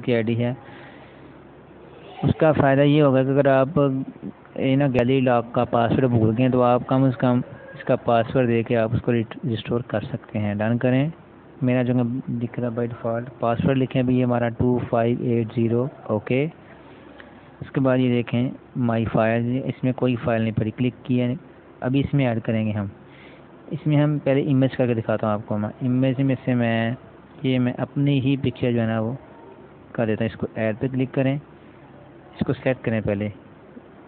उसकी आईडी है। उसका फ़ायदा ये होगा कि अगर आप ना गैलरी लॉक का पासवर्ड भूल गए तो आप कम से कम इसका पासवर्ड दे के आप उसको रिस्टोर कर सकते हैं। डन करें। मेरा जो दिख रहा बाई डिफ़ॉल्ट पासवर्ड लिखें अभी, ये हमारा 2580। ओके। उसके बाद ये देखें माई फाइल, इसमें कोई फ़ाइल नहीं पड़ी, क्लिक किया। अभी इसमें ऐड करेंगे हम। इसमें हम पहले इमेज करके दिखाता हूँ आपको। मैं इमेज में से मैं अपनी ही पिक्चर जो है ना वो कर देता हूँ। इसको ऐड पे क्लिक करें, इसको सेलेक्ट करें पहले,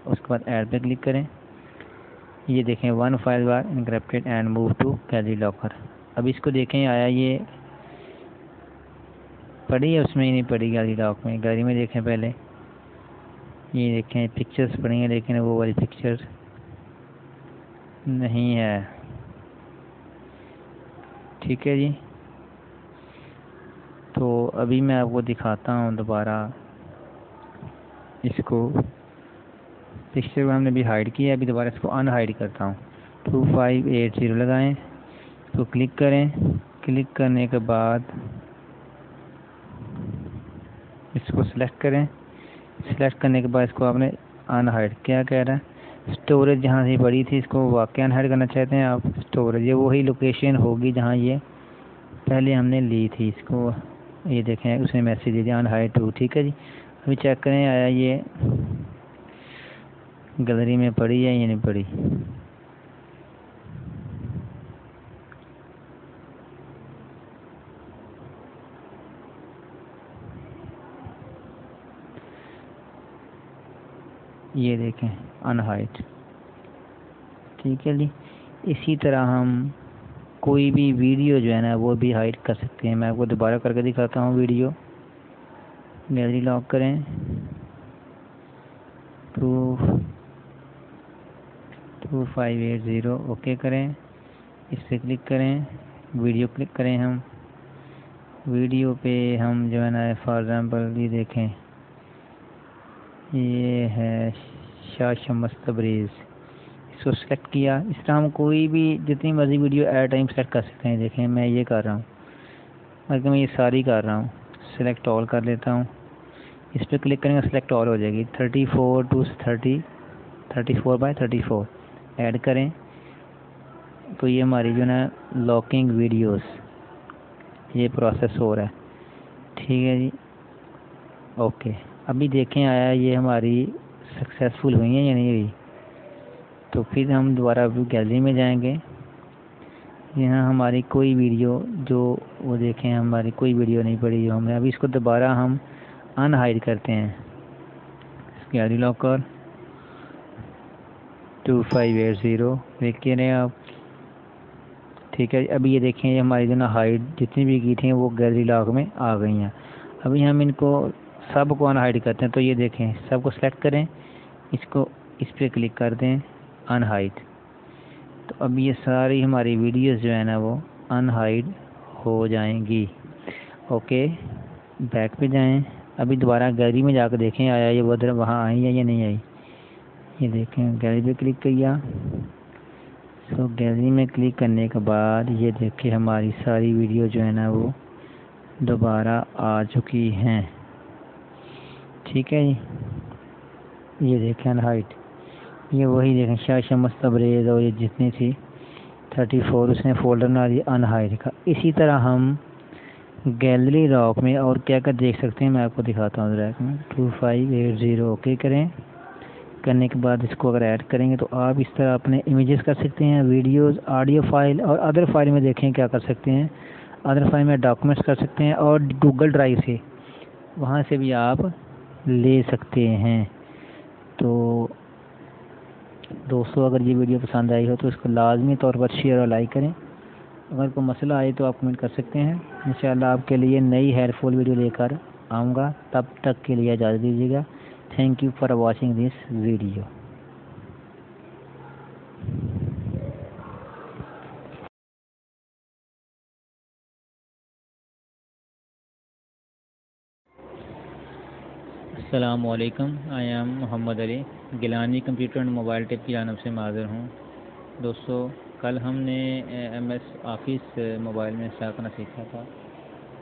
उसके बाद ऐड पे क्लिक करें। ये देखें 1 फाइल बार encrypted and move to gallery locker. अब इसको देखें आया, ये पड़ी है उसमें ही नहीं पड़ी गैलरी लॉक में। गैलरी में देखें पहले, ये देखें पिक्चर्स पड़ी हैं लेकिन वो वाली पिक्चर्स नहीं है। ठीक है जी। तो अभी मैं आपको दिखाता हूँ दोबारा इसको। पिक्चर को हमने अभी हाइड किया, अभी दोबारा इसको अनहाइड करता हूँ। 2580 लगाएं, तो क्लिक करें। क्लिक करने के बाद इसको सिलेक्ट करें। सिलेक्ट करने के बाद इसको आपने अनहाइड, क्या कह रहा है, स्टोरेज जहाँ से पड़ी थी इसको वाकई अनहाइड करना चाहते हैं आप। स्टोरेज ये वही लोकेशन होगी जहाँ ये पहले हमने ली थी। इसको ये देखें उसने मैसेज दे दिया अनहाइड टू। ठीक है जी। अभी चेक करें आया ये गैलरी में पड़ी है या नहीं पड़ी। ये देखें अनहाइड। ठीक है जी। इसी तरह हम कोई भी वीडियो जो है ना वो भी हाइड कर सकते हैं। मैं आपको दोबारा करके दिखाता हूँ वीडियो। गैलरी लॉक करें, 2580 ओके करें। इस पर क्लिक करें, वीडियो क्लिक करें। हम वीडियो पे हम जो है ना फॉर एग्ज़ाम्पल ये देखें, ये है शाह शम्स तबरेज़। इसको सेलेक्ट किया। इस तरह हम कोई भी जितनी मर्ज़ी वीडियो एट टाइम सेलेक्ट कर सकते हैं। देखें मैं ये कर रहा हूँ, बल्कि मैं ये सारी कर रहा हूँ। सेलेक्ट ऑल कर लेता हूँ। इस पर क्लिक करेंगे सेलेक्ट ऑल हो जाएगी। 34 to 30, 34/34 ऐड करें। तो ये हमारी जो ना लॉकिंग वीडियोस ये प्रोसेस हो रहा है। ठीक है जी। ओके। अभी देखें आया ये हमारी सक्सेसफुल हुई है या नहीं हुई। तो फिर हम दोबारा गैलरी में जाएंगे। यहाँ हमारी कोई वीडियो जो वो देखें हमारी कोई वीडियो नहीं पड़ी जो हमने। अभी इसको दोबारा हम अनहाइड करते हैं। गैलरी लॉकर 2580 देखिए रहे आप। ठीक है। अभी ये देखें ये हमारी जो ना हाइड जितनी भी की थी वो गैलरी लॉक में आ गई हैं। अभी हम इनको सब को अनहाइड करते हैं। तो ये देखें सबको सेलेक्ट करें, इसको इस पर क्लिक कर दें अनहाइड। तो अब ये सारी हमारी वीडियोस जो है ना वो अनहाइड हो जाएंगी। ओके। बैक पे जाएं। अभी दोबारा गैलरी में जाकर देखें आया ये उधर वहाँ आई है या नहीं आई। ये देखें गैलरी पे क्लिक किया। तो गैलरी में क्लिक करने के बाद ये देखें हमारी सारी वीडियो जो है ना वो दोबारा आ चुकी हैं। ठीक है जी। ये देखें अनहाइड, ये वही देखें शाह शम्स तबरेज़ और ये जितनी थी 34 उसने फ़ोल्डर ना दिया अनहाइड का। इसी तरह हम गैलरी लॉक में और क्या क्या देख सकते हैं मैं आपको दिखाता हूँ। रैक में 2580 ओके करें। करने के बाद इसको अगर ऐड करेंगे तो आप इस तरह अपने इमेजेस कर सकते हैं, वीडियोस, ऑडियो फाइल और अदर फाइल में देखें क्या कर सकते हैं। अदर फाइल में डॉक्यूमेंट्स कर सकते हैं और गूगल ड्राइव से वहाँ से भी आप ले सकते हैं। तो दोस्तों अगर ये वीडियो पसंद आई हो तो इसको लाजमी तौर पर शेयर और लाइक करें। अगर कोई मसला आए तो आप कमेंट कर सकते हैं। इंशाअल्लाह आपके लिए नई हेल्पफुल वीडियो लेकर आऊँगा। तब तक के लिए इजाज़त दीजिएगा। Thank you for watching this video. अस्सलामुअलैकुम। I am Mohammad Ali Gilani computer and mobile tip की जानब से माज़र हूँ। दोस्तों कल हमने MS ऑफिस मोबाइल में इंस्टॉल करना सीखा था।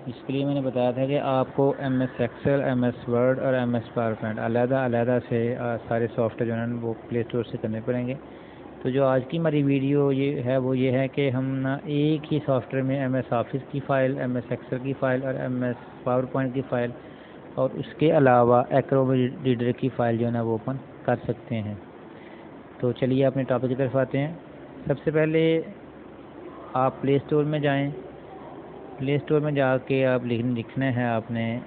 इसके लिए मैंने बताया था कि आपको M S Excel, M S Word और एम एस पावर पॉइंट अलग से सारे सॉफ्टवेयर जो है ना वो प्ले स्टोर से करने पड़ेंगे। तो जो आज की हमारी वीडियो ये है कि हम ना एक ही सॉफ्टवेयर में एम एस ऑफिस की फ़ाइल, एम एस एक्सेल की फ़ाइल और एम एस पावर पॉइंट की फ़ाइल और उसके अलावा एक्रोबैट रीडर की फ़ाइल जो है ना वो ओपन कर सकते हैं। तो चलिए अपने टॉपिक की तरफ आते हैं। सबसे पहले आप प्ले स्टोर में जाएं। प्ले स्टोर में जाके आप लिखना है आपने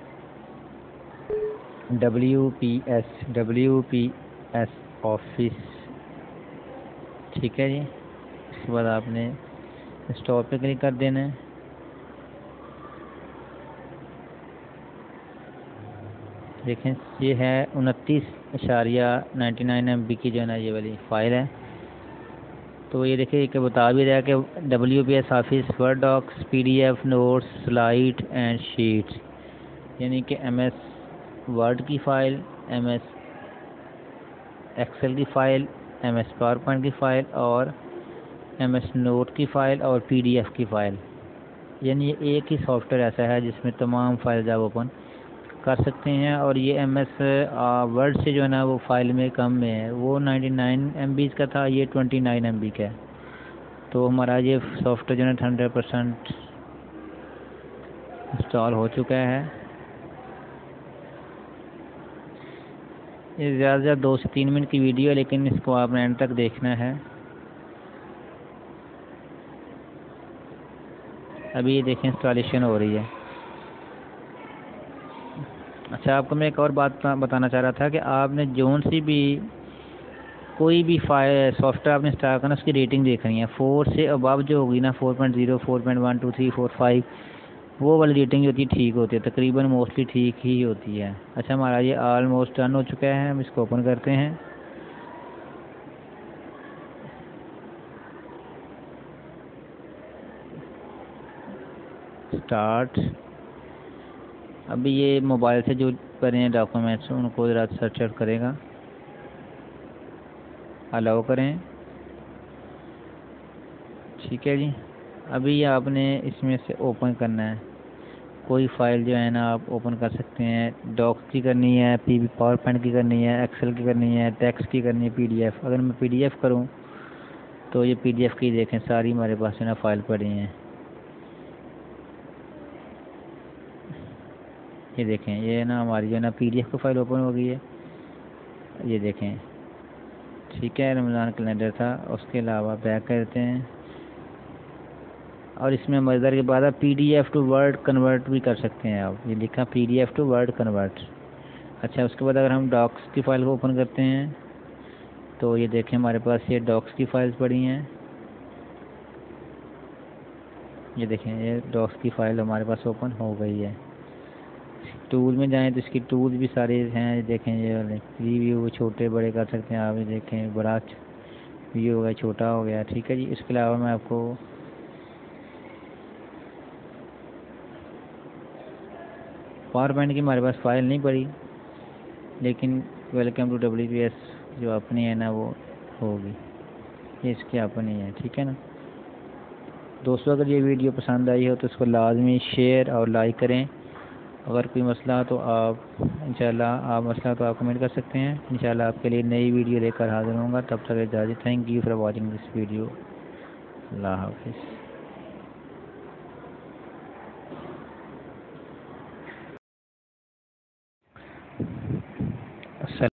WPS ऑफिस, ठीक है जी। उसके बाद आपने इंस्टॉल पे क्लिक कर देना है। देखें ये है 29.99 MB की जो है ना ये वाली फ़ाइल है। तो ये देखिए कि बता भी रहा है कि WPS Office Word docs, PDF notes, slide and sheets, यानी कि MS वर्ड की फ़ाइल, MS एक्सेल की फ़ाइल, MS पावर पॉइंट की फ़ाइल और MS नोट की फ़ाइल और PDF की फ़ाइल, यानी ये एक ही सॉफ्टवेयर ऐसा है जिसमें तमाम फाइल्स आप ओपन कर सकते हैं। और ये MS वर्ड से जो है ना वो फाइल में कम में है, वो 99 MB का था, ये 29 MB का है। तो हमारा ये सॉफ्टवेयर जो है 100% इंस्टॉल हो चुका है। ये ज़्यादा से ज़्यादा 2 से 3 मिनट की वीडियो है, लेकिन इसको आपने एंड तक देखना है। अभी ये देखें इंस्टॉलेशन हो रही है। अच्छा, आपको मैं एक और बात बताना चाह रहा था कि आपने जोन सी भी कोई भी फाइल सॉफ्टवेयर आपने इंस्टॉल करना उसकी रेटिंग देखनी है। 4 से अबव जो होगी ना 4.0, 4.1, 2, 3, 4, 5 वो वाली रेटिंग जो होती है ठीक होती है, तकरीबन मोस्टली ठीक ही होती है। अच्छा, हमारा ये ऑलमोस्ट डन हो चुका है। हम इसको ओपन करते हैं। स्टार्ट। अभी ये मोबाइल से जो बने हैं डॉक्यूमेंट्स उनको ज़रा सर्च आउट करेगा, अलाउ करें, ठीक है जी। अभी आपने इसमें से ओपन करना है कोई फ़ाइल जो है ना आप ओपन कर सकते हैं। डॉक्स की करनी है, पावर पॉइंट की करनी है, एक्सेल की करनी है, टेक्स्ट की करनी है, PDF। अगर मैं PDF करूं तो ये PDF की देखें सारी हमारे पास है ना फ़ाइल पड़ी हैं। ये देखें ये ना हमारी जो ना PDF की फ़ाइल ओपन हो गई है। ये देखें, ठीक है, रमज़ान कैलेंडर था। उसके अलावा बैक करते हैं और इसमें मज़ेदार के बाद आप PDF टू वर्ड कन्वर्ट भी कर सकते हैं। आप ये लिखा PDF टू वर्ड कन्वर्ट। अच्छा, उसके बाद अगर हम डॉक्स की फ़ाइल को ओपन करते हैं तो ये देखें हमारे पास ये डॉक्स की फ़ाइल्स पड़ी हैं। ये देखें ये डॉक्स की फ़ाइल हमारे पास ओपन हो गई है। टूल में जाएं तो इसकी टूल्स भी सारे हैं। ये देखें ये वाले प्रीव्यू छोटे बड़े कर सकते हैं आप। ये देखें बड़ा व्यू हो गया, छोटा हो गया, ठीक है जी। इसके अलावा मैं आपको पावर पॉइंट की हमारे पास फ़ाइल नहीं पड़ी, लेकिन वेलकम टू WPS जो अपनी है ना वो होगी, ये इसकी अपनी है, ठीक है ना दोस्तों। अगर ये वीडियो पसंद आई हो तो इसको लाजमी शेयर और लाइक करें। अगर कोई मसला तो आप कमेंट कर सकते हैं। इंशाल्लाह आपके लिए नई वीडियो लेकर हाजिर होऊंगा। तब तक इजाज़त। Thank you for watching this video. अल्लाह हाफिज़।